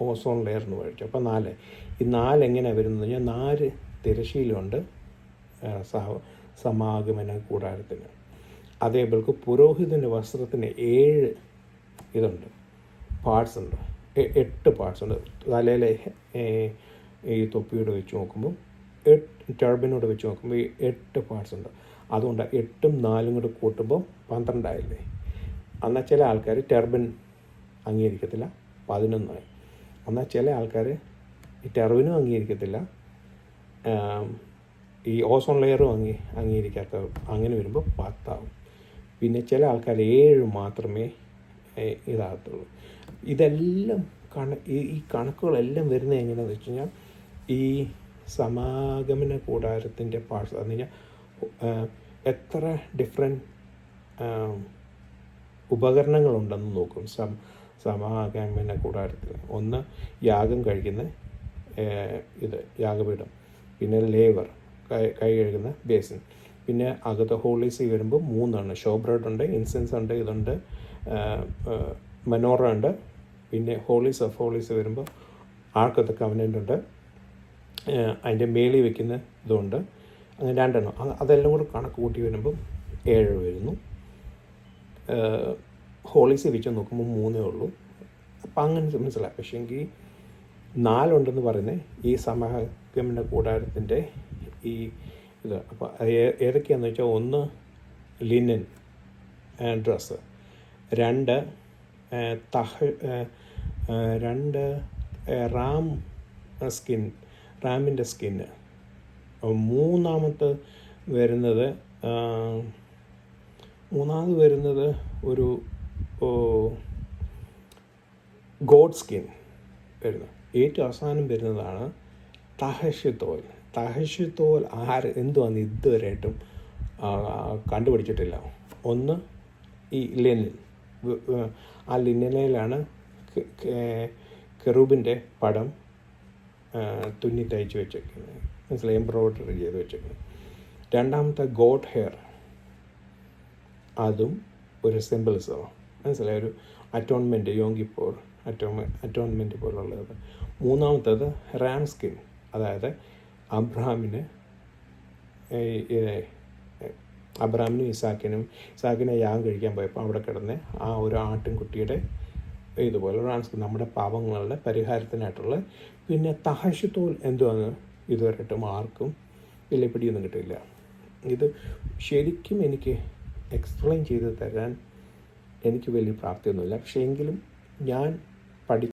Ozone layer എന്ന് പഠിച്ചു. അപ്പോൾ 4 ഈ 4 എങ്ങനെയാണ് വരുന്നത് കഴിഞ്ഞാൽ 4 തിരശ്ശീലമുണ്ട് സമാഗമന കൂടാരത്തിന്. അതേപോലെ പുരോഹിതൻ്റെ വസ്ത്രത്തിന് 7 ഇതുണ്ട്, പാർട്സ് ഉണ്ട്, 8 പാർട്സ് ഉണ്ട്. തലയിലെ ഈ തൊപ്പിയോട് വെച്ച് നോക്കുമ്പോൾ ടർബിനോട് വെച്ച് നോക്കുമ്പോൾ ഈ 8 പാർട്സ് ഉണ്ട്. അതുകൊണ്ട് 8ഉം 4ഉം കൂടെ കൂട്ടുമ്പോൾ 12 ആയില്ലേ. എന്നാൽ ചില ആൾക്കാർ ടർബിൻ അംഗീകരിക്കത്തില്ല, 11 ആയി. എന്നാൽ ചില ആൾക്കാർ ഈ ടർബിനും അംഗീകരിക്കത്തില്ല, ഈ ഓസോൺ ലെയറും അംഗീകരിക്കാത്ത, അങ്ങനെ വരുമ്പോൾ 10 ആവും. പിന്നെ ചില ആൾക്കാർ 7 മാത്രമേ ഇതാകത്തുള്ളൂ. ഇതെല്ലാം ഈ കണക്കുകളെല്ലാം വരുന്നത് എങ്ങനെയാണെന്ന് വെച്ച് കഴിഞ്ഞാൽ ഈ സമാഗമന കൂടാരത്തിൻ്റെ പാർട്സ് എന്ന് കഴിഞ്ഞാൽ എത്ര ഡിഫറെൻറ്റ് ഉപകരണങ്ങളുണ്ടെന്ന് നോക്കും സമാഗമന കൂടാരത്തിൽ. ഒന്ന് യാഗം കഴിക്കുന്ന യാഗപീഠം, പിന്നെ ലേവർ കൈ കഴുകുന്ന ബേസിൻ, പിന്നെ അകത്ത് ഹോളീസി വരുമ്പോൾ 3 ഷോബ്രഡ് ഉണ്ട്, ഇൻസെൻസ് ഉണ്ട്, ഇതുണ്ട്, മനോറ ഉണ്ട്. പിന്നെ ഹോളീസ് ഓഫ് ഹോളീസ് വരുമ്പോൾ ആർക്ക് ഓഫ് ദ കവനൻ്റ് ഉണ്ട്, അതിൻ്റെ മേളിൽ വയ്ക്കുന്ന ഇതുണ്ട്. അങ്ങനെ 2. അതെല്ലാം കൂടെ കണക്ക് കൂട്ടി വരുമ്പം 7 വരുന്നു. ഹോളീസ് വെച്ച് നോക്കുമ്പോൾ 3 ഉള്ളൂ. അപ്പം അങ്ങനെ മനസ്സിലാക്കാം. പക്ഷേ എങ്കിൽ 4 ഉണ്ടെന്ന് പറയുന്നത് ഈ സമാഗമന കൂടാരത്തിൻ്റെ ഈ ഇത്. അപ്പോൾ ഏതൊക്കെയാണെന്ന് വെച്ചാൽ 1 ലിനൻ ഡ്രസ്സ്, 2 റാമിൻ്റെ സ്കിന്ന്, 3 വരുന്നത് ഒരു ഗോഡ് സ്കിൻ വരുന്നത്. ഏറ്റവും അവസാനം വരുന്നതാണ് തഹശുത്തോൽ. തഹശുത്തോൽ എന്തുവാന്ന് ഇതുവരെയായിട്ടും കണ്ടുപിടിച്ചിട്ടില്ല. 1 ഈ ലിനൻ, ആ ലിനനിലാണ് കെറൂബിൻ്റെ പടം തുന്നി തയ്ച്ച് വെച്ചേക്കുന്നത്, മനസ്സിലായി, എംബ്രോയ്ഡറി ചെയ്ത് വെച്ചേക്കുന്നത്. 2 ഗോഡ് ഹെയർ, അതും ഒരു സിമ്പിൾസോ, മനസ്സിലായി, ഒരു അറ്റോൺമെൻറ്റ്, യോങ്കിപ്പോർ അറ്റോൺമെൻറ്റ് പോലുള്ളത്. 3 റാം സ്കിൻ, അതായത് അബ്രഹാമിനും ഇസാക്കിനെ യാഗം കഴിക്കാൻ പോയപ്പോൾ അവിടെ കിടന്ന് ആ ഒരു ആട്ടിൻകുട്ടിയുടെ ഇതുപോലെ റാം സ്കിൻ, നമ്മുടെ പാപങ്ങളുടെ പരിഹാരത്തിനായിട്ടുള്ള. പിന്നെ തഹശുത്തോൽ എന്തുവാന്ന് ഇതുവരെയായിട്ടും ആർക്കും വലിയ പിടിയൊന്നും കിട്ടില്ല. ഇത് ശരിക്കും എനിക്ക് എക്സ്പ്ലെയിൻ ചെയ്ത് തരാൻ എനിക്ക് വലിയ പ്രാപ്തിയൊന്നുമില്ല. പക്ഷേ എങ്കിലും ഞാൻ